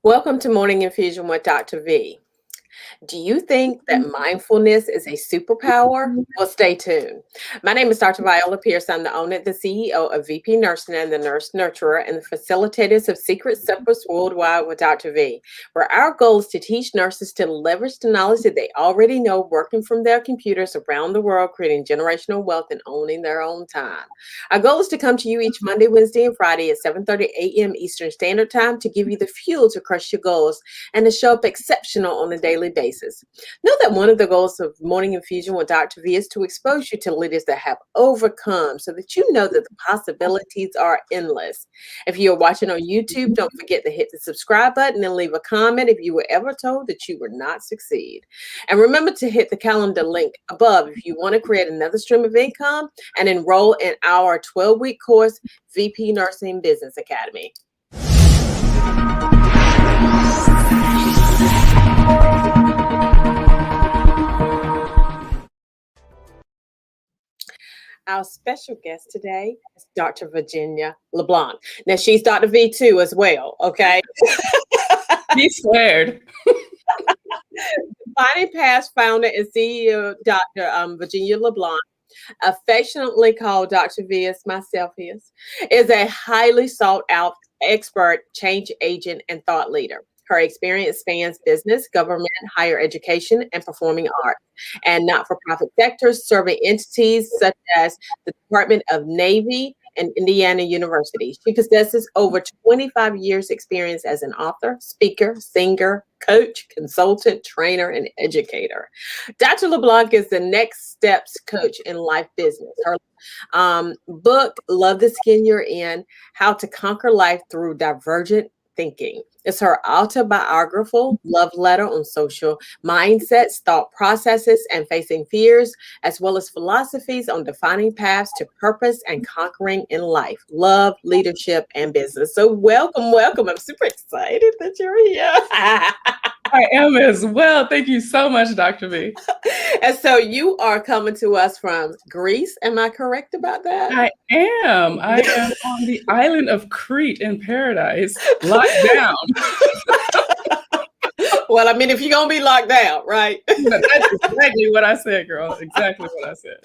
Welcome to Morning Infusion with Dr. V. Do you think that mindfulness is a superpower? Well, stay tuned. My name is Dr. Viola Pierce. I'm the owner and the CEO of VP Nursing and the Nurse Nurturer and the facilitators of Secret Suppers Worldwide with Dr. V, where our goal is to teach nurses to leverage the knowledge that they already know working from their computers around the world, creating generational wealth and owning their own time. Our goal is to come to you each Monday, Wednesday, and Friday at 7:30 a.m. Eastern Standard Time to give you the fuel to crush your goals and to show up exceptional on a daily basis. Know that one of the goals of Morning Infusion with Dr. V is to expose you to leaders that have overcome so that you know that the possibilities are endless. If you're watching on YouTube, don't forget to hit the subscribe button and leave a comment if you were ever told that you would not succeed. And remember to hit the calendar link above if you want to create another stream of income and enroll in our 12-week course, VP Nursing Business Academy. Our special guest today is Dr. Virginia LeBlanc. Now, she's Dr. V too as well, okay? Be squared. Defining Past founder and CEO, Dr. Virginia LeBlanc, affectionately called Dr. V as myself is a highly sought out expert, change agent, and thought leader. Her experience spans business, government, higher education, and performing arts, and not-for-profit sectors, serving entities such as the Department of Navy and Indiana University. She possesses over 25 years experience as an author, speaker, singer, coach, consultant, trainer, and educator. Dr. LeBlanc is the next steps coach in life business. Her book, Love the Skin You're In, How to Conquer Life Through Divergent Thinking. It's her autobiographical love letter on social mindsets, thought processes, and facing fears, as well as philosophies on defining paths to purpose and conquering in life, love, leadership, and business. So welcome, welcome. I'm super excited that you're here. I am as well. Thank you so much, Dr. V. And so you are coming to us from Greece. Am I correct about that? I am. I am on the island of Crete in paradise, locked down. Well, I mean, if you're going to be locked down, right? That's exactly what I said, girl. Exactly what I said.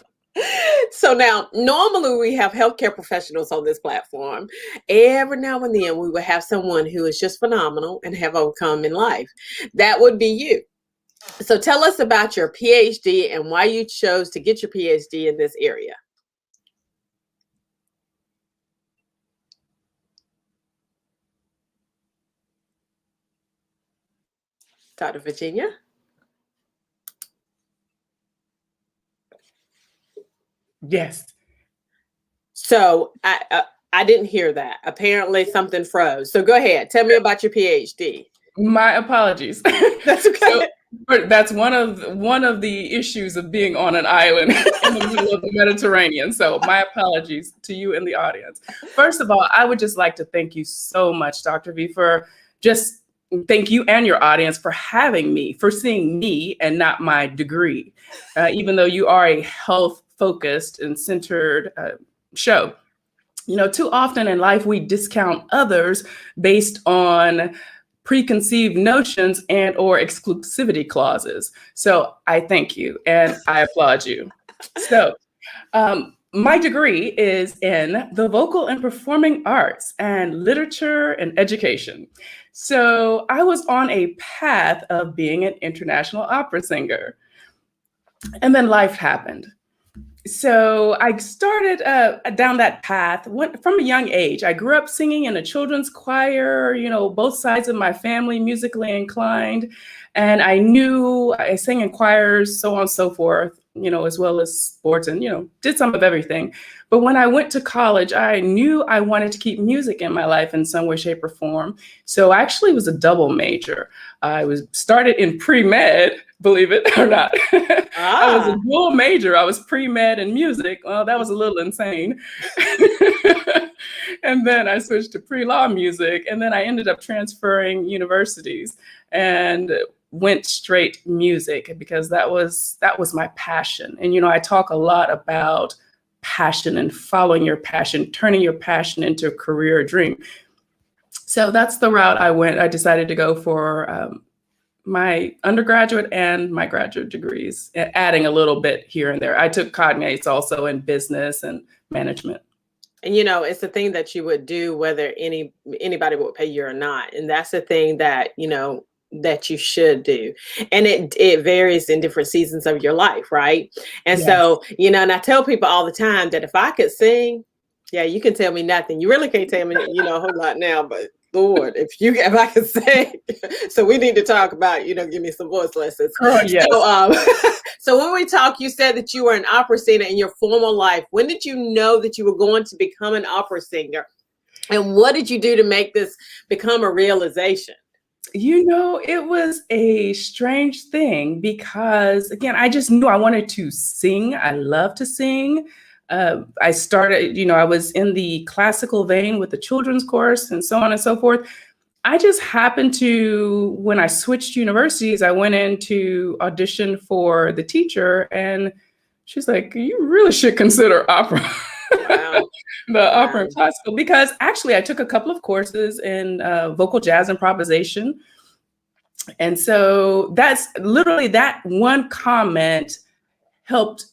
So now, normally we have healthcare professionals on this platform. Every now and then we will have someone who is just phenomenal and have overcome in life. That would be you. So tell us about your PhD and why you chose to get your PhD in this area. Dr. Virginia? Yes. So I didn't hear that. Apparently something froze. So go ahead. Tell me about your PhD. My apologies. That's okay. That's one of the issues of being on an island in the middle of the Mediterranean. So my apologies to you in the audience. First of all, I would just like to thank you so much, Dr. V, for just thank you and your audience for having me, for seeing me and not my degree, even though you are a health-focused and centered show. You know, too often in life, we discount others based on preconceived notions and or exclusivity clauses. So I thank you and I applaud you. So my degree is in the vocal and performing arts and literature and education. So I was on a path of being an international opera singer. And then life happened. So I started down that path from a young age. I grew up singing in a children's choir, you know, both sides of my family musically inclined. And I knew I sang in choirs, so on and so forth, you know, as well as sports and, you know, did some of everything. But when I went to college, I knew I wanted to keep music in my life in some way, shape, or form. So I actually was a double major. I started in pre-med, believe it or not. I was a dual major. I was pre-med and music. Well, that was a little insane. And then I switched to pre-law music. And then I ended up transferring universities and went straight music because that was my passion. And, you know, I talk a lot about passion and following your passion, turning your passion into a career or dream. So that's the route I went. I decided to go for my undergraduate and my graduate degrees, adding a little bit here and there. I took cognates also in business and management. And it's the thing that you would do whether anybody would pay you or not. And that's the thing that, that you should do. And it varies in different seasons of your life, right? And Yes. so, and I tell people all the time that if I could sing, yeah, you can tell me nothing. You really can't tell me, a whole lot now, but Lord, if I could sing, so we need to talk about, give me some voice lessons. Oh, yes. So, so when we talk, you said that you were an opera singer in your former life. When did you know that you were going to become an opera singer? And what did you do to make this become a realization? It was a strange thing because, again, I just knew I wanted to sing. I love to sing. I started, I was in the classical vein with the children's chorus and so on and so forth. I just happened to, when I switched universities, I went in to audition for the teacher, and she's like, you really should consider opera. Wow. Opera and classical, because actually I took a couple of courses in vocal jazz improvisation. And so that's literally, that one comment helped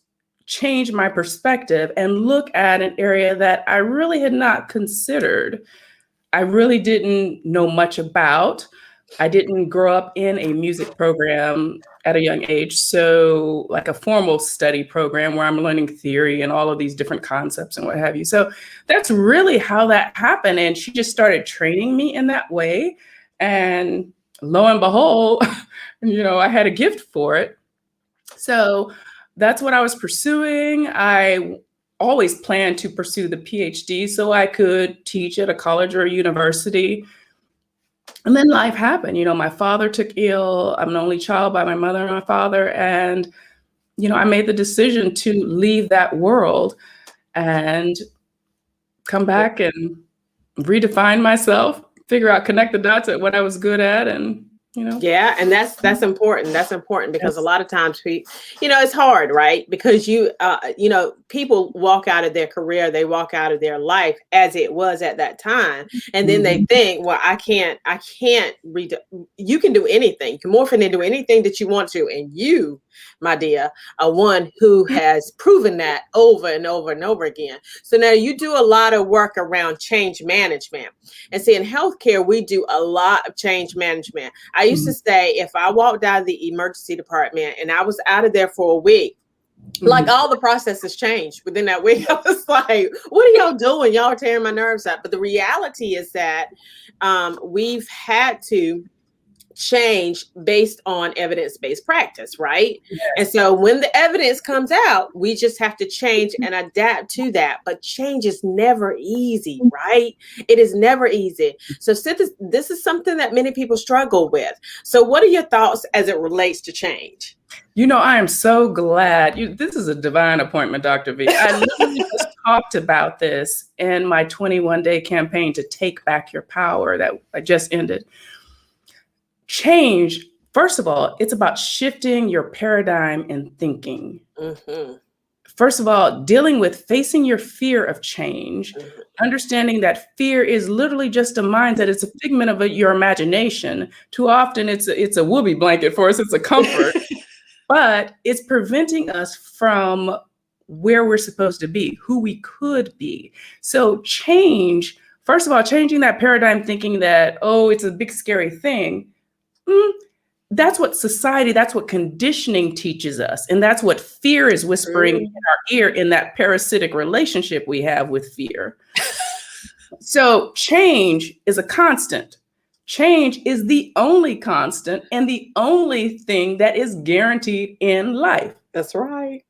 change my perspective and look at an area that I really had not considered. I really didn't know much about. I didn't grow up in a music program at a young age. So like a formal study program where I'm learning theory and all of these different concepts and what have you. So that's really how that happened. And she just started training me in that way. And lo and behold, I had a gift for it. So that's what I was pursuing. I always planned to pursue the PhD so I could teach at a college or a university. And then life happened. My father took ill. I'm an only child by my mother and my father. And, I made the decision to leave that world and come back and redefine myself, figure out, connect the dots at what I was good at. And, Yeah, and that's important. That's important because a lot of times it's hard, right? Because people walk out of their career, they walk out of their life as it was at that time, and then they think, well, I can't read. You can do anything. You can morph into anything that you want to, and you, my dear, are one who has proven that over and over and over again. So now you do a lot of work around change management, and see, in healthcare, we do a lot of change management. I used to say if I walked out of the emergency department and I was out of there for a week, like all the processes changed within that week. I was like, what are y'all doing? Y'all are tearing my nerves up. But the reality is that we've had to change based on evidence-based practice, right? Yes. And so when the evidence comes out, we just have to change and adapt to that. But change is never easy, right? It is never easy. So this is something that many people struggle with. So what are your thoughts as it relates to change? I am so glad. This is a divine appointment, Dr. V. I literally just talked about this in my 21-day campaign to take back your power that I just ended. Change, first of all, it's about shifting your paradigm in thinking. Mm-hmm. First of all, dealing with facing your fear of change, understanding that fear is literally just a mindset. It's a figment of your imagination. Too often it's a whoopee blanket for us. It's a comfort, but it's preventing us from where we're supposed to be, who we could be. So change, first of all, changing that paradigm, thinking that, oh, it's a big, scary thing. That's what society, that's what conditioning teaches us. And that's what fear is whispering in our ear in that parasitic relationship we have with fear. So change is a constant. Change is the only constant and the only thing that is guaranteed in life. That's right.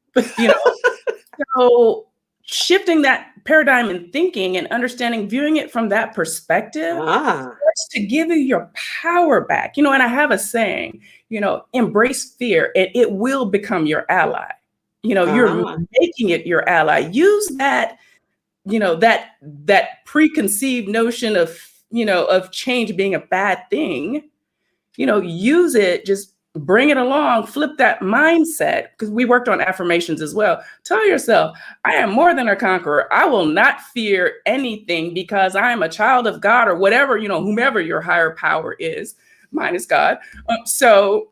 So shifting that paradigm in thinking and understanding, viewing it from that perspective, starts to give you your power back. And I have a saying, embrace fear and it will become your ally. You're making it your ally. Use that, that preconceived notion of change being a bad thing, use it, just bring it along, flip that mindset, because we worked on affirmations as well. Tell yourself, I am more than a conqueror. I will not fear anything because I am a child of God, or whatever, whomever your higher power is. Mine is God. So,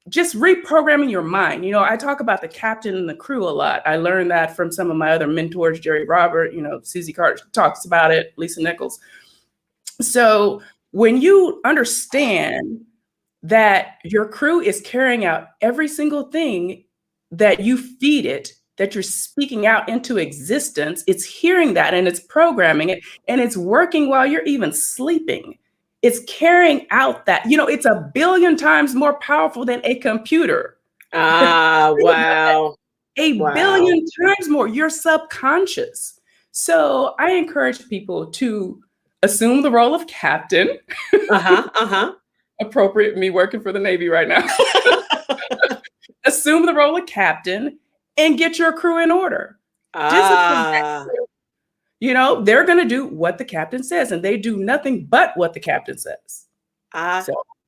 just reprogramming your mind. I talk about the captain and the crew a lot. I learned that from some of my other mentors, Jerry Robert, Susie Carter talks about it, Lisa Nichols. So when you understand that your crew is carrying out every single thing that you feed it, that you're speaking out into existence, it's hearing that and it's programming it, and it's working while you're even sleeping. It's carrying out that, it's a billion times more powerful than a computer. Wow. A Wow. billion times more, your subconscious. So I encourage people to assume the role of captain. Appropriate, me working for the Navy right now. Assume the role of captain and get your crew in order. Discipline. They're going to do what the captain says, and they do nothing but what the captain says.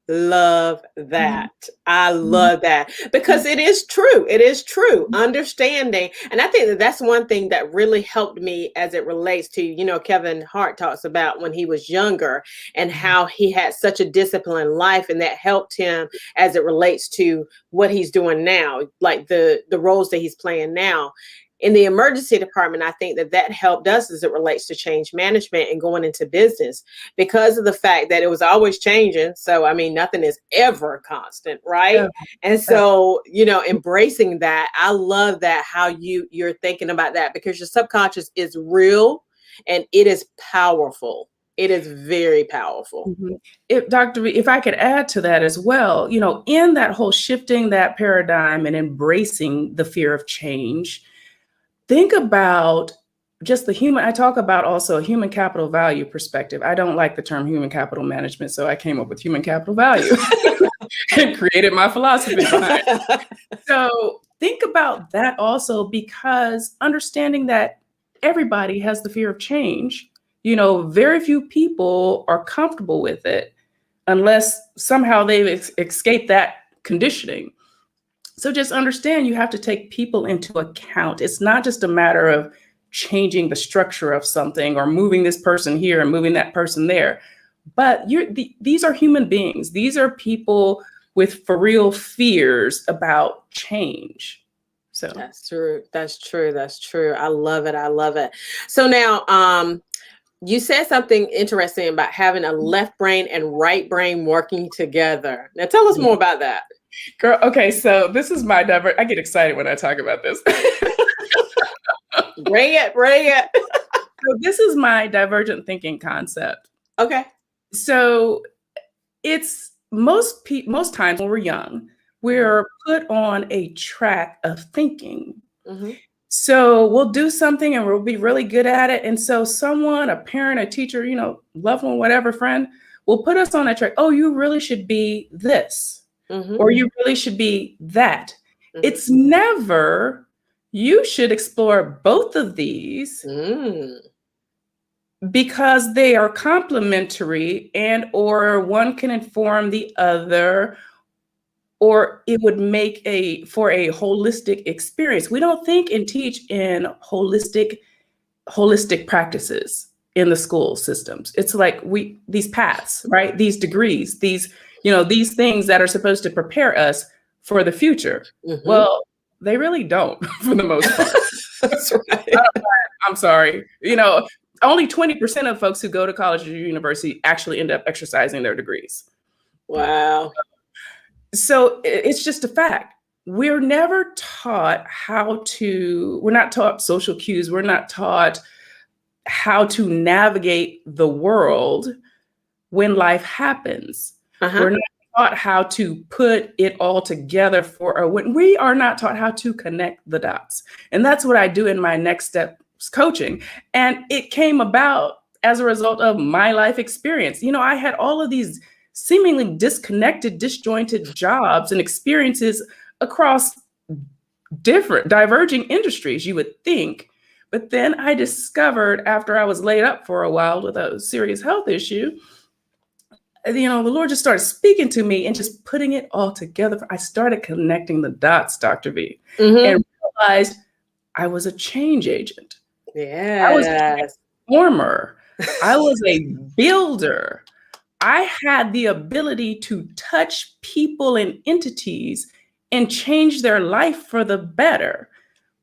Love that. I love that, because it is true. It is true. Understanding. And I think that that's one thing that really helped me as it relates to, Kevin Hart talks about when he was younger and how he had such a disciplined life, and that helped him as it relates to what he's doing now, like the roles that he's playing now. In the emergency department, I think that helped us as it relates to change management and going into business, because of the fact that it was always changing. So, I mean, nothing is ever constant, right? Yeah. And so, embracing that, I love that, how you're thinking about that, because your subconscious is real and it is powerful. It is very powerful. Dr. V, if I could add to that as well, in that whole shifting that paradigm and embracing the fear of change, think about just the human. I talk about also a human capital value perspective. I don't like the term human capital management, so I came up with human capital value and created my philosophy behind it. So think about that also, because understanding that everybody has the fear of change, very few people are comfortable with it unless somehow they've escaped that conditioning. So just understand, you have to take people into account. It's not just a matter of changing the structure of something or moving this person here and moving that person there. But these are human beings. These are people with for real fears about change. So that's true. That's true. That's true. I love it. I love it. So now, you said something interesting about having a left brain and right brain working together. Now tell us more about that. Girl, okay, so this is my I get excited when I talk about this. Bring it. So this is my divergent thinking concept. Okay. So it's most times when we're young, we're put on a track of thinking. So we'll do something and we'll be really good at it. And so someone, a parent, a teacher, loved one, whatever, friend, will put us on that track. Oh, you really should be this. Or you really should be that. It's never, you should explore both of these because they are complementary, and or one can inform the other, or it would make for a holistic experience. We don't think and teach in holistic practices in the school systems. It's like these paths, right? These degrees, these things that are supposed to prepare us for the future. Well, they really don't for the most part. That's right. I'm sorry. Only 20% of folks who go to college or university actually end up exercising their degrees. Wow. So it's just a fact. We're never taught we're not taught social cues. We're not taught how to navigate the world when life happens. We're not taught how to put it all together when we are not taught how to connect the dots. And that's what I do in my Next Steps coaching. And it came about as a result of my life experience. I had all of these seemingly disconnected, disjointed jobs and experiences across different diverging industries, you would think. But then I discovered, after I was laid up for a while with a serious health issue, the Lord just started speaking to me and just putting it all together. I started connecting the dots, Dr. V, Mm-hmm. and realized I was a change agent. I was a Yes. transformer. I was a builder. I had the ability to touch people and entities and change their life for the better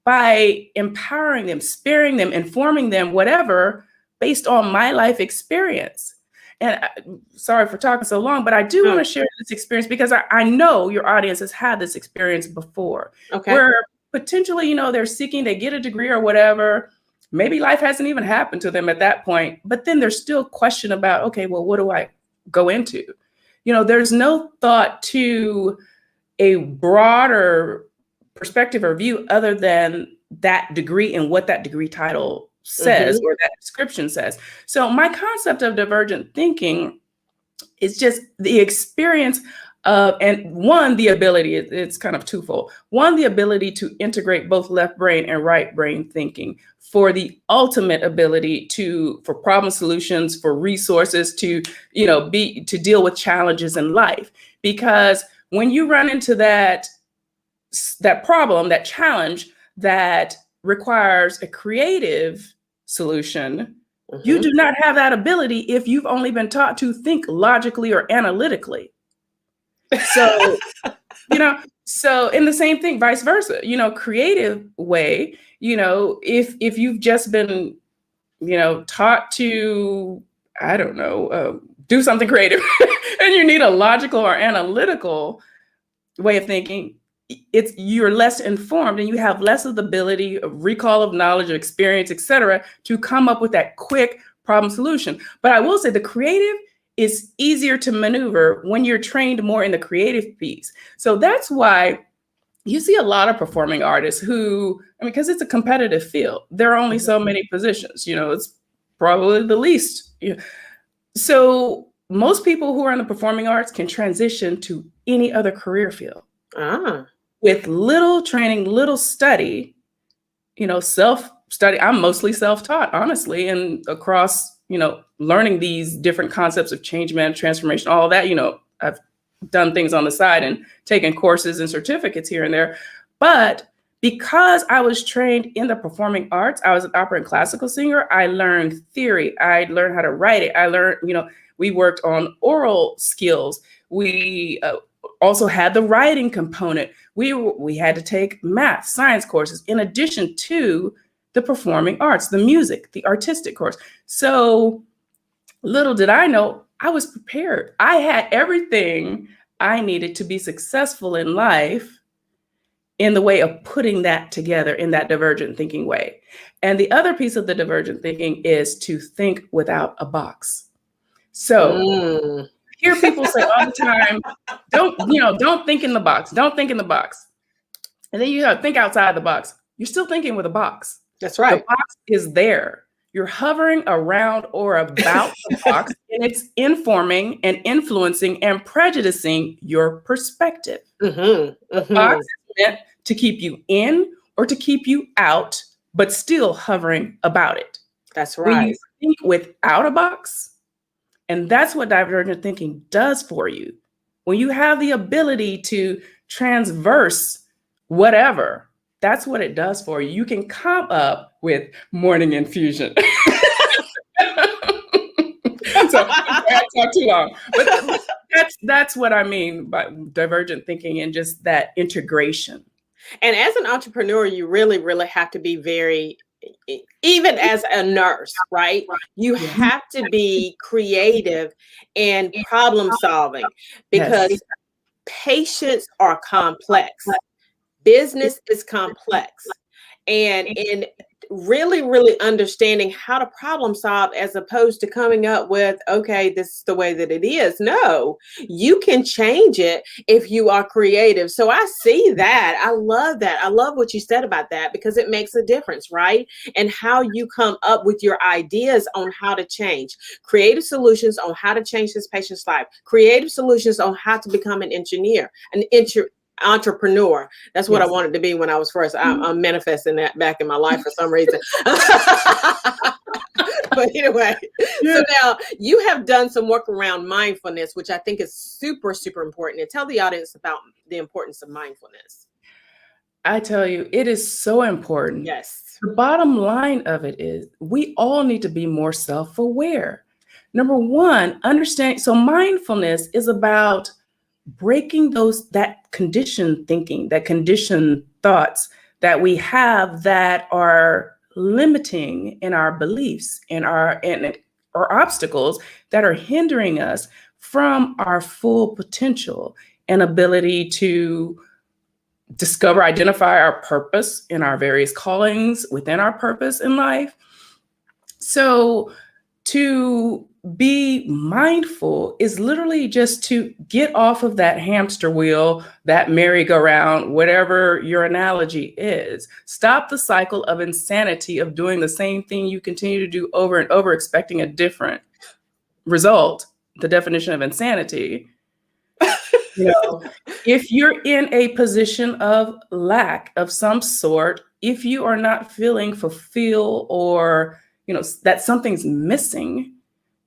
by empowering them, sparing them, informing them, whatever, based on my life experience. And sorry for talking so long, but I do want to share this experience because I know your audience has had this experience before, Okay. where potentially, they're seeking, they get a degree or whatever. Maybe life hasn't even happened to them at that point, but then there's still question about, okay, well, what do I go into? There's no thought to a broader perspective or view other than that degree and what that degree title says or that description says. So my concept of divergent thinking is just the experience of, and one, the ability, it's kind of twofold. One, the ability to integrate both left brain and right brain thinking for the ultimate ability for problem solutions, for resources, to deal with challenges in life. Because when you run into that problem, that challenge that requires a creative solution, you do not have that ability if you've only been taught to think logically or analytically. So, in the same thing, vice versa, creative way, if you've just been, taught to, I don't know, do something creative and you need a logical or analytical way of thinking, you're less informed and you have less of the ability of recall of knowledge, of experience, et cetera, to come up with that quick problem solution. But I will say the creative is easier to maneuver when you're trained more in the creative piece. So that's why you see a lot of performing artists who, because it's a competitive field, there are only so many positions, it's probably the least. So most people who are in the performing arts can transition to any other career field. With little training, little study, self-study. I'm mostly self-taught, honestly, and across, learning these different concepts of change management, transformation, all of that, I've done things on the side and taken courses and certificates here and there. But because I was trained in the performing arts, I was an opera and classical singer, I learned theory, I learned how to write it, I learned, we worked on oral skills. We also had the writing component. We had to take math, science courses, in addition to the performing arts, the music, the artistic course. So little did I know, I was prepared. I had everything I needed to be successful in life in the way of putting that together in that divergent thinking way. And the other piece of the divergent thinking is to think without a box. So hear people say all the time, don't think in the box. Don't think in the box. And then you think outside the box. You're still thinking with a box. That's right. The box is there. You're hovering around or about the box, and it's informing and influencing and prejudicing your perspective. The box is meant to keep you in or to keep you out, but still hovering about it. That's right. When you think without a box, and that's what divergent thinking does for you. When you have the ability to transverse whatever, that's what it does for you. You can come up with morning infusion. So I talked too long, but that's what I mean by divergent thinking and just that integration. And as an entrepreneur, you really, really have to be very, even as a nurse, right? You have to be creative and problem solving because patients are complex. Business is complex. And in really, really understanding how to problem solve as opposed to coming up with, okay, this is the way that it is. No, you can change it if you are creative. So I see that. I love that. I love what you said about that because it makes a difference, right? And how you come up with your ideas on how to change. Creative solutions on how to change this patient's life. Creative solutions on how to become an engineer, entrepreneur. That's what I wanted to be when I was first. I'm manifesting that back in my life for some reason. But But anyway, so Yeah. now you have done some work around mindfulness, which I think is super, super important. And tell the audience about the importance of mindfulness. I tell you, it is so important. Yes. The bottom line of it is we all need to be more self-aware. Number one, understand. So mindfulness is about breaking that conditioned thinking, that conditioned thoughts that we have that are limiting in our beliefs and our obstacles that are hindering us from our full potential and ability to discover, identify our purpose in our various callings within our purpose in life. So to be mindful is literally just to get off of that hamster wheel, that merry-go-round, whatever your analogy is. Stop the cycle of insanity of doing the same thing you continue to do over and over, expecting a different result. The definition of insanity. You know, if you're in a position of lack of some sort, if you are not feeling fulfilled or, that something's missing,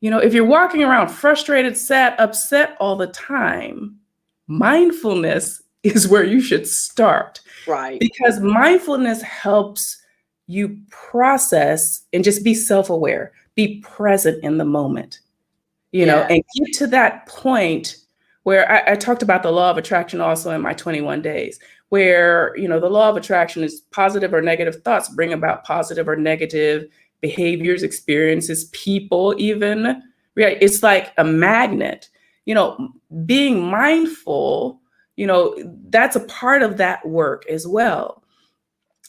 if you're walking around frustrated, sad, upset all the time, mindfulness is where you should start. Right. Because mindfulness helps you process and just be self-aware, be present in the moment, Yeah. and get to that point where I talked about the law of attraction also in my 21 days, where, the law of attraction is positive or negative thoughts bring about positive or negative behaviors, experiences, people even. Right? It's like a magnet. Being mindful, that's a part of that work as well.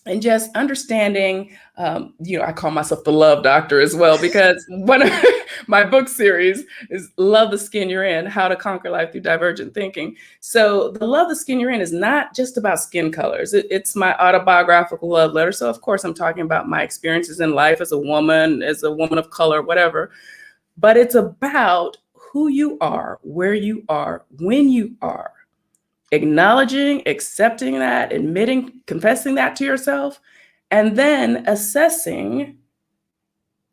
And just understanding, I call myself the love doctor as well, because one of my book series is Love the Skin You're In, How to Conquer Life Through Divergent Thinking. So the Love the Skin You're In is not just about skin colors. It's my autobiographical love letter. So of course I'm talking about my experiences in life as a woman of color, whatever. But it's about who you are, where you are, when you are. Acknowledging, accepting that, admitting, confessing that to yourself, and then assessing,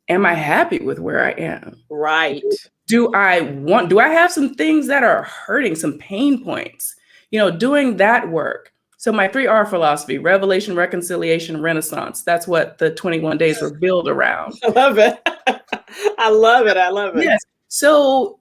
am I happy with where I am? Right. Do I have some things that are hurting, some pain points? Doing that work. So my 3R philosophy, revelation, reconciliation, renaissance, that's what the 21 days were built around. I love it. I love it. I love it. Yes. So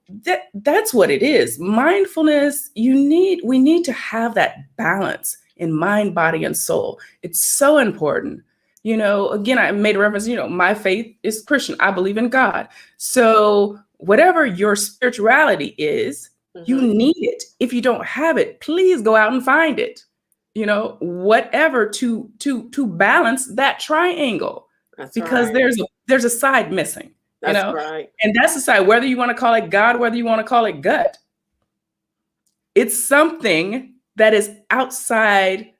that's what it is. Mindfulness, we need to have that balance in mind, body, and soul. It's so important. Again, I made a reference, my faith is Christian. I believe in God. So whatever your spirituality is, you need it. If you don't have it, please go out and find it. Whatever to balance that triangle. That's because right. there's a side missing. That's right. And that's the side, whether you want to call it God, whether you want to call it gut. It's something that is outside,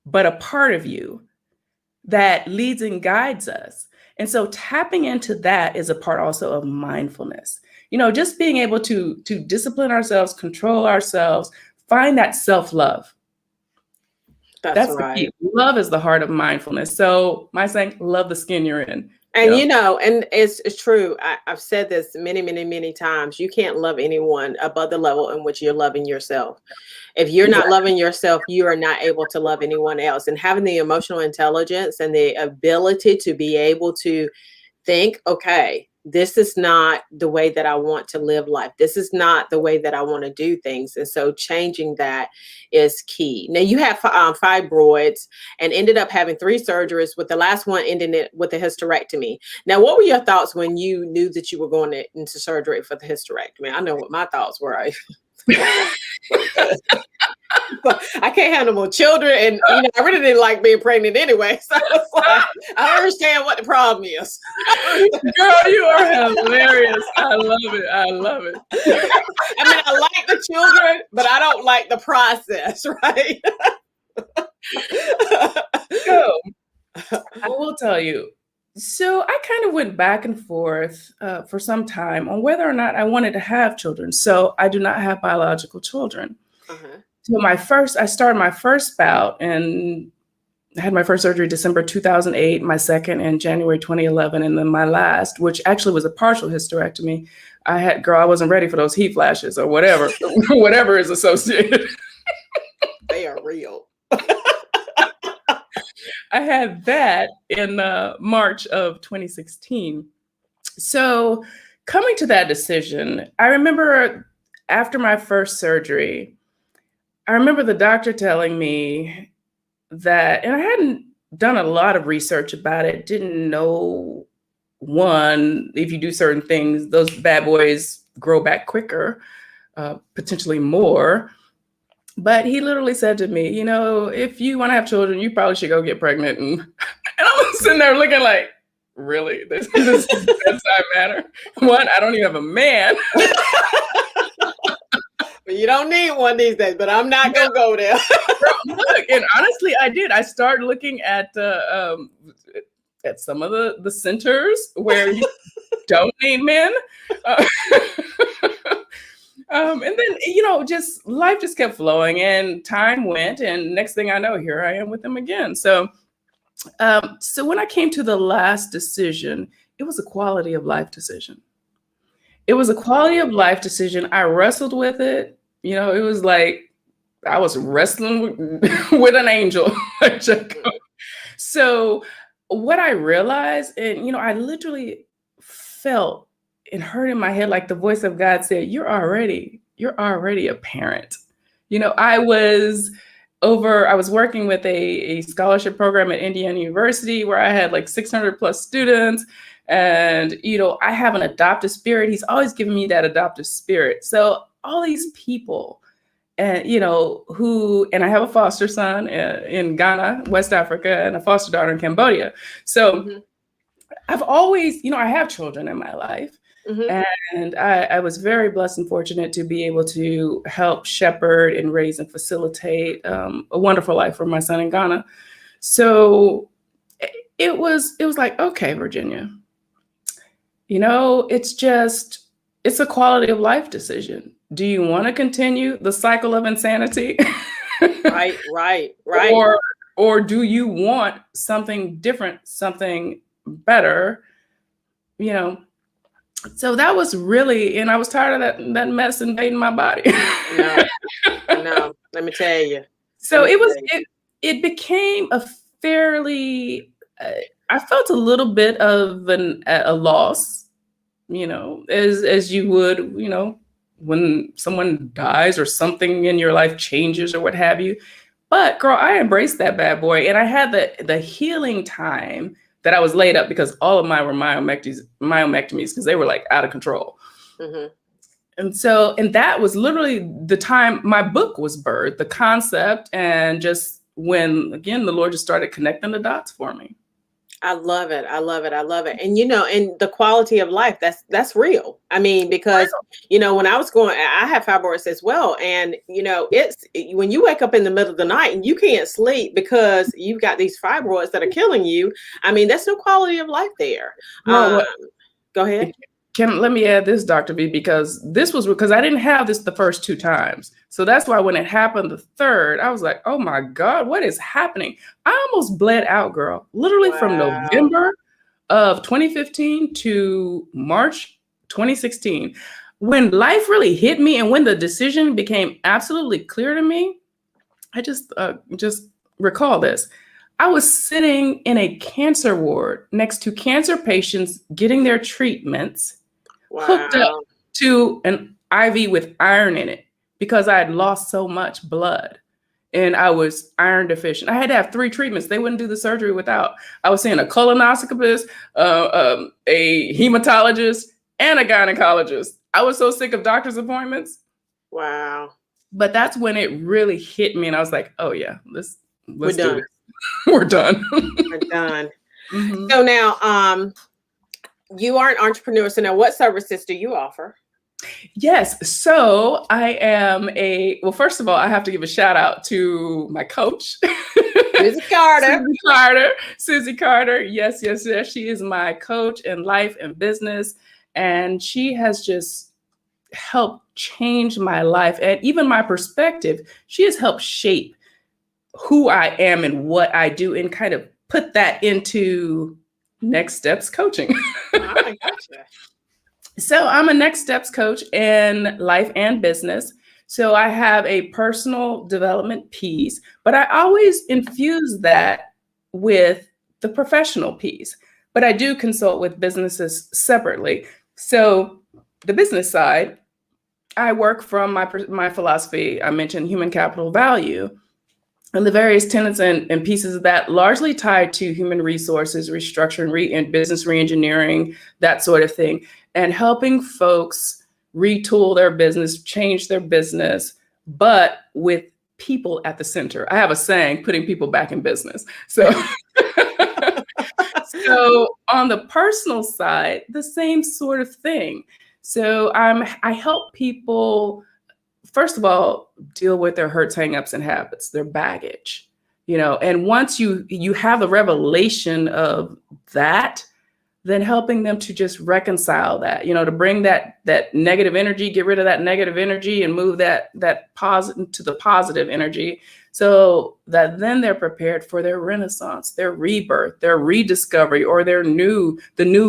but a part of you that leads and guides us. And so tapping into that is a part also of mindfulness. Just being able to discipline ourselves, control ourselves, find that self-love. That's right. The key. Love is the heart of mindfulness. So my saying, love the skin you're in. And and it's true. I've said this many, many, many times. You can't love anyone above the level in which you're loving yourself. If you're not loving yourself, you are not able to love anyone else. And having the emotional intelligence and the ability to be able to think, okay, this is not the way that I want to live life. This is not the way that I want to do things. And so changing that is key. Now you have fibroids and ended up having 3 surgeries, with the last one ending it with a hysterectomy. Now, what were your thoughts when you knew that you were going into surgery for the hysterectomy? I know what my thoughts were. I can't have no more children, and I really didn't like being pregnant anyway. So it's like, I understand what the problem is. Girl, you are hilarious. I love it. I love it. I mean, I like the children, but I don't like the process, right? So, I will tell you. So I kind of went back and forth for some time on whether or not I wanted to have children. So I do not have biological children. So I started my first bout in I had my first surgery December 2008, my second in January 2011, and then my last, which actually was a partial hysterectomy. I wasn't ready for those heat flashes or whatever, whatever is associated. They are real. I had that in March of 2016. So coming to that decision, I remember after my first surgery, I remember the doctor telling me that, and I hadn't done a lot of research about it, didn't know, one, if you do certain things, those bad boys grow back quicker, potentially more. But he literally said to me, if you want to have children, you probably should go get pregnant. And I was sitting there looking like, really? This is bedside manner? One, I don't even have a man. You don't need one these days, but I'm not going to go there. Look, and honestly, I did. I started looking at some of the centers where you don't need men. And then, just life just kept flowing and time went. And next thing I know, here I am with them again. So when I came to the last decision, it was a quality of life decision. It was a quality of life decision. I wrestled with it. It was like I was wrestling with an angel. So what I realized, and, I literally felt and heard in my head, like the voice of God said, you're already a parent. I was working with a scholarship program at Indiana University where I had like 600 plus students. And, I have an adoptive spirit. He's always given me that adoptive spirit. So all these people, and, and I have a foster son in Ghana, West Africa, and a foster daughter in Cambodia. So I've always, I have children in my life. And I was very blessed and fortunate to be able to help shepherd and raise and facilitate a wonderful life for my son in Ghana. So it was like, okay, Virginia, it's a quality of life decision. Do you want to continue the cycle of insanity? Right. Or do you want something different, something better? So that was really, and I was tired of that mess invading my body. No, let me tell you. So it became a fairly, I felt a little bit of a loss, as you would, when someone dies or something in your life changes or what have you. But girl, I embraced that bad boy, and I had the healing time that I was laid up because all of mine were myomectomies because they were like out of control. And that was literally the time my book was birthed, the concept, and just when, again, the Lord just started connecting the dots for me. I love it. And, and the quality of life, that's real. I mean, because, when I was I have fibroids as well. And, it's when you wake up in the middle of the night and you can't sleep because you've got these fibroids that are killing you. I mean, that's no quality of life there. Go ahead. Let me add this, Dr. V, because I didn't have this the first two times. So that's why when it happened the third, I was like, oh my God, what is happening? I almost bled out, girl, literally from November of 2015 to March 2016. When life really hit me and when the decision became absolutely clear to me, I just recall this. I was sitting in a cancer ward next to cancer patients getting their treatments, hooked up to an IV with iron in it because I had lost so much blood and I was iron deficient. I had to have 3 treatments. They wouldn't do the surgery without. I was seeing a colonoscopist, a hematologist, and a gynecologist. I was so sick of doctor's appointments. Wow. But that's when it really hit me. And I was like, oh yeah, let's We're do done. this. We're done. We're done. So now, you are an entrepreneur. So now what services do you offer? Yes. So I am first of all, I have to give a shout out to my coach. Susie Carter. Susie Carter. Yes. She is my coach in life and business. And she has just helped change my life and even my perspective. She has helped shape who I am and what I do and kind of put that into next steps coaching. I gotcha. So I'm a next steps coach in life and business. So I have a personal development piece, but I always infuse that with the professional piece. But I do consult with businesses separately. So the business side, I work from my philosophy. I mentioned human capital value and the various tenets and pieces of that, largely tied to human resources, restructuring, and business reengineering, that sort of thing, and helping folks retool their business, change their business, but with people at the center. I have a saying, putting people back in business. So, so on the personal side, the same sort of thing. So I help people, first of all, deal with their hurts, hangups, and habits, their baggage, and once you have the revelation of that, then helping them to just reconcile that, to bring that negative energy, get rid of that negative energy and move that positive to the positive energy, so that then they're prepared for their renaissance, their rebirth, their rediscovery, or the new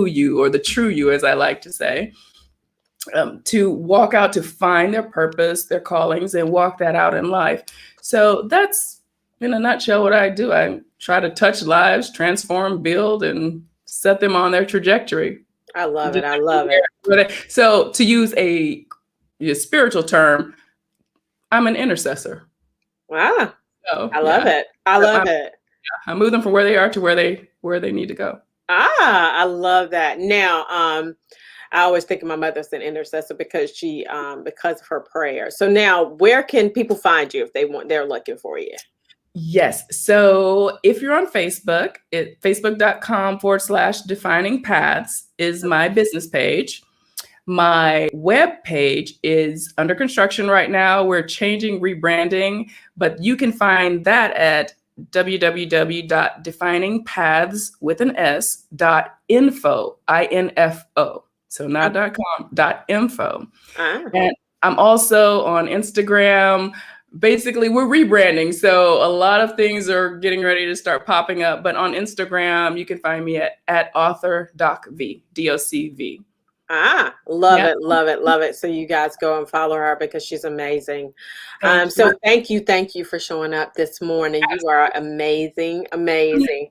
you, or the true you, as I like to say. To walk out, to find their purpose, their callings, and walk that out in life. So that's, in a nutshell, what I do. I try to touch lives, transform, build, and set them on their trajectory. I love it. I love it. So to use a spiritual term, I'm an intercessor. Wow. So, I love it. I love it. I move them from where they are to where they need to go. I love that. Now, I always think of my mother as an intercessor because because of her prayer. So now, where can people find you if they're looking for you? Yes. So if you're on Facebook, facebook.com/defining paths is my business page. My web page is under construction right now. We're changing, rebranding, but you can find that at www.definingpaths.info, info. So not .com, .info. And I'm also on Instagram. Basically, we're rebranding. So a lot of things are getting ready to start popping up. But on Instagram, you can find me at author DocV, DOCV. Love it, love it, love it. So you guys go and follow her because she's amazing. So thank you for showing up this morning. You are amazing, amazing.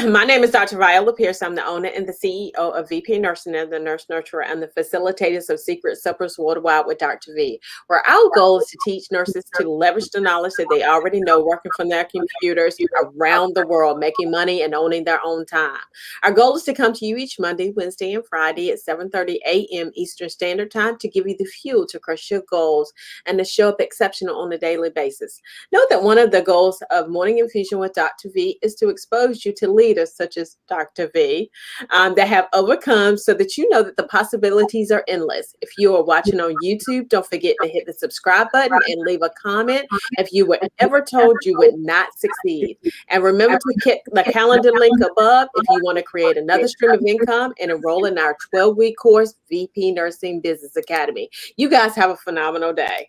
My name is Dr. Viola Pierce. I'm the owner and the CEO of VP Nursing, and the nurse nurturer and the facilitators of Secret Suppers Worldwide with Dr. V, where our goal is to teach nurses to leverage the knowledge that they already know, working from their computers around the world, making money and owning their own time. Our goal is to come to you each Monday, Wednesday, and Friday at 7:30 a.m. Eastern Standard Time to give you the fuel to crush your goals and to show up exceptional on a daily basis. Note that one of the goals of Morning Infusion with Dr. V is to expose you to leaders such as Dr. V that have overcome, so that you know that the possibilities are endless. If you are watching on YouTube, don't forget to hit the subscribe button and leave a comment if you were ever told you would not succeed. And remember to click the calendar link above if you want to create another stream of income and enroll in our 12-week course, VP Nursing Business Academy. You guys have a phenomenal day.